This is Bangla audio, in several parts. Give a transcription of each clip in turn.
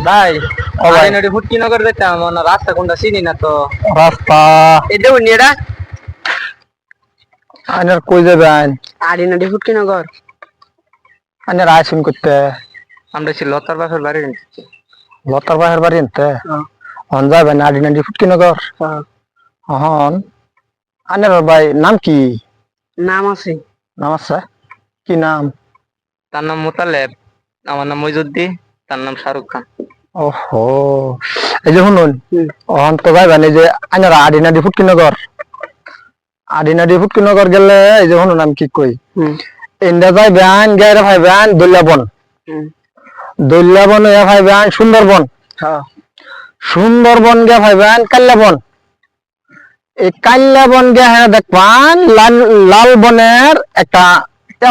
ভাই ও ভাই আইনডি ফুটকি নগর যেতাম না রাস্তা কোনটা চিনি না তো রাস্তা এটা উনি এটা আইনার কই যাবেন আইনডি ফুটকি নগর আইনার আইসুন করতে আমরা ছিল লতার বাসার বাড়ি লতার বাহের বাড়ি আনতে হন যাবেন আডিনাডি ফুটকি নগর হন আইনার ভাই নাম কি নাম আছে নাম আছে কি নাম তার নাম মোতালেব আমার নাম মইজুদ্দি তার নাম শাহরুখ খান ওহো এই যে শুনুন হন তো যাবেন এই যে আইনার আডিনাডি ফুটকি নগর গেলে এই যে শুনুন আমি কি কই ইন্ডিয়া যাইবেন গাইরে ভাইবেন দল্যাবন হইয়া ভাইবেন সুন্দরবন গে ভাইবেন কাল্যাবন এই কাল্যাবন গে হ্যাঁ দেখবেন লাল বনের একটা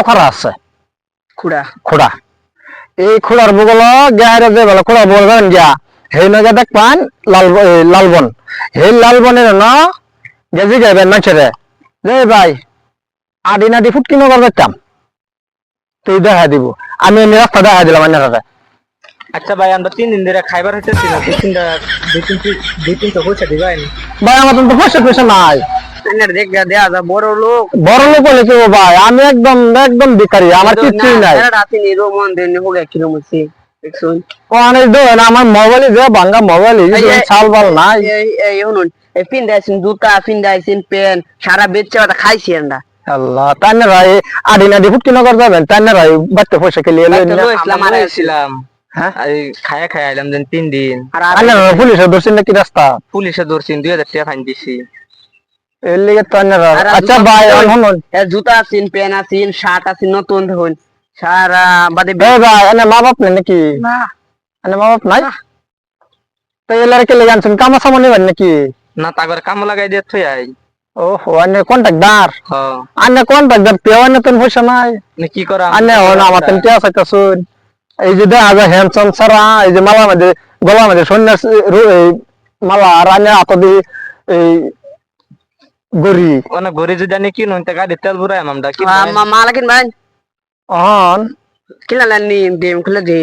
খোড়া আছে খোড়া এই খোড়ার বগল গায়ে যে বলে খোড়া বগল যাবেন গিয়া সেই নগে দেখবেন লালবন সেই লালবনের ন গেজি গাইবেন মানুষেরে রে ভাই আডিনাডি ফুটকি নগর দেখতাম তুই দেখা দিব আমি এমনি রাস্তা দেখা দিলাম আন্নারে আচ্ছা ভাই আমরা 3 দিন ধরে খাইবার হইতেছি না দুই তিনটা পয়সা দিবেন ভাই আমার তো পয়সা নাই আন্নার দেখ দেয়া যা বড় লোক বলে কি ভাই আমি একদম ভিখারি আমার কিছুই নাই রাতে নিরো মন দেন হোগা কিলো মুসি দেখছুন অনেক দো না আমার মোবাইলে যে ভাঙা মোবাইল চাল বাল নাই এই শুনুন এই পিন দাইছেন জুতা পিন দাইছেন পেন সারা বেচে ওটা খাইছি আমরা আল্লাহ তান্নে ভাই আডিনাডি ফুটকি নগর যাবেন তান্নে ভাই বাচ্চা পয়সা খেলে এলেন ইসলাম আইছিলাম হ্যাঁ খায়া আইলাম যেন 3 দিন আর পুলিশে ধরছেন নাকি রাস্তা পুলিশে ধরছেন 2000 টাকা ফাইন দিছি এর লিগে তান্নে আচ্ছা ভাই শুনুন জুতা আছেন পেন আছেন শার্ট আছেন নতুন দেখুন সারা বাদে ভাই এনে মা বাপ নাকি না এনে মা বাপ নাই তো এলারে কে লেগে আনছেন কামা সামনে নেবেন নাকি না তাগর কাম লাগাই দিয়ে থই আই ওহো আনে কন্টাক্টদার হ্যাঁ আনে কন্টাক্টদার পেওয়া না তোন পয়সা নাই না কি করা আনে হন আমার তেন টিয়া চাইতাছুন এই যে দেখা যায় হ্যান্ডসাম সারা এই যে মালা মধ্যে গলা মধ্যে সন্ন্যাস এই মালা আর আনে আত দি এই গরি ওনা গরি যদি আনি কিনুন তা গাড়ি তেল ভরাই আমরা কি মালা কিন ভাই অহন কিনা লানি দেম খুলে দে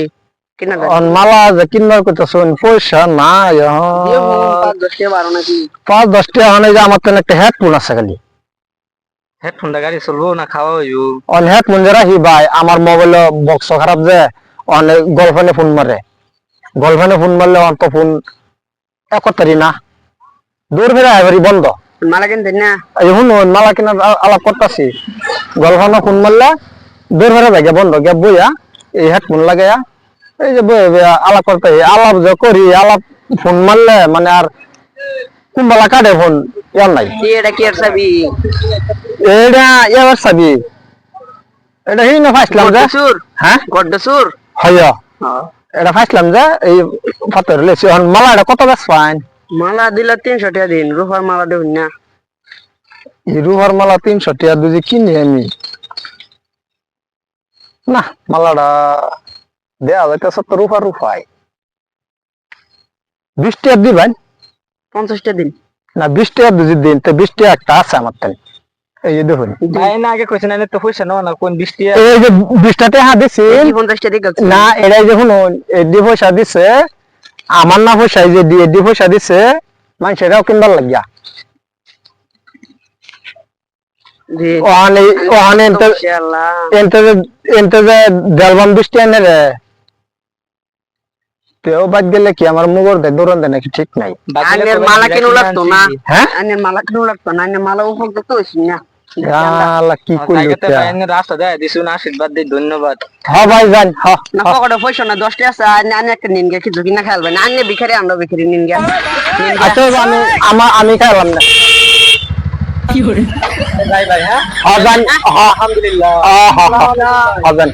কিনা অন মালা যে কিনবার কইতাছুন পয়সা নাই দিও 5-10 টাকা বারো নাকি 5-10 টাকা হনে যে আমার তেন একটা হেডফোন আছে খালি হেডফোনটা গাড়ি চলবো না খাওয়া হইব অন হেডফোন যে রাখি ভাই আমার মোবাইল বক্স খারাপ যে অনেক গার্লফ্রেন্ডে ফোন মারলে অন তো ফোন একতারি না দূর ফেরা এবারই বন্ধ মালা কিন দেন না এই শুনুন মালা কিনা আলাপ করতেছি গার্লফ্রেন্ডে ফোন মারলে দূর ফেরা যায় বন্ধ গ্যাপ বইয়া এই হেডফোন লাগাইয়া এই যে বই আলাপ করতে আলাপ যে করি আলাপ ফোন মারলে মানে আর কুম্বালা কাটে ফোন ইয়ার নাই এটা কি আর চাবি এটা ইয়ার চাবি এটা হিন ফাইসলাম যে হ্যাঁ গড্ডসুর হইয়া এটা ফাইসলাম যে এই ফাতর লেছি মালা এটা কত বেশ পাইন মালা দিলা 300 টাকা দিন রূপার মালা দেন না এই রূপার মালা 300 টাকা দুজি কিনি আমি না মালাটা দেয়া যাইতেছে তো রূপাই 20 টাকা দিবেন 50 টাকা দিন না 20 টাকা দুজি দিন তো 20 টাকা একটা আছে আমার তেন এই যে দেখুন ভাই না আগে কইছেন না তো পয়সা নাও না কোন 20 টাকা এই যে 20 টাকা হ্যাঁ দিছি 50 টাকা দিগল না এটাই যে শুনুন এই দি পয়সা দিছে আমার না পয়সা যে দিয়ে দি পয়সা দিছে মানুষেরাও কিনবার লাগিয়া ওখানে এনতে যে দেলবান 20 টাকা নে রে তেও বাদ গেলে কি আমার মুগর দে দৌড়ন দে নাকি ঠিক নাই আনের মালা কিনো লাগতো না হ্যাঁ আনের মালা কিনো লাগতো না আনের মালা উপভোগ তো হইছ না আল্লাহ কি কইলো তে রাস্তা দেয় দিছুন আশীর্বাদ দেই ধন্যবাদ হ্যাঁ ভাই যান হ্যাঁ না পকেটে পয়সা না 10 টাকা আছে আনে একটা নিন গে কিছু কিনা খেলবেন আনে ভিখারি আমরা ভিখারি নিন গে আচ্ছা আমি খাইলাম না কি করে ভাই হ্যাঁ হ্যাঁ যান আলহামদুলিল্লাহ হ্যাঁ যান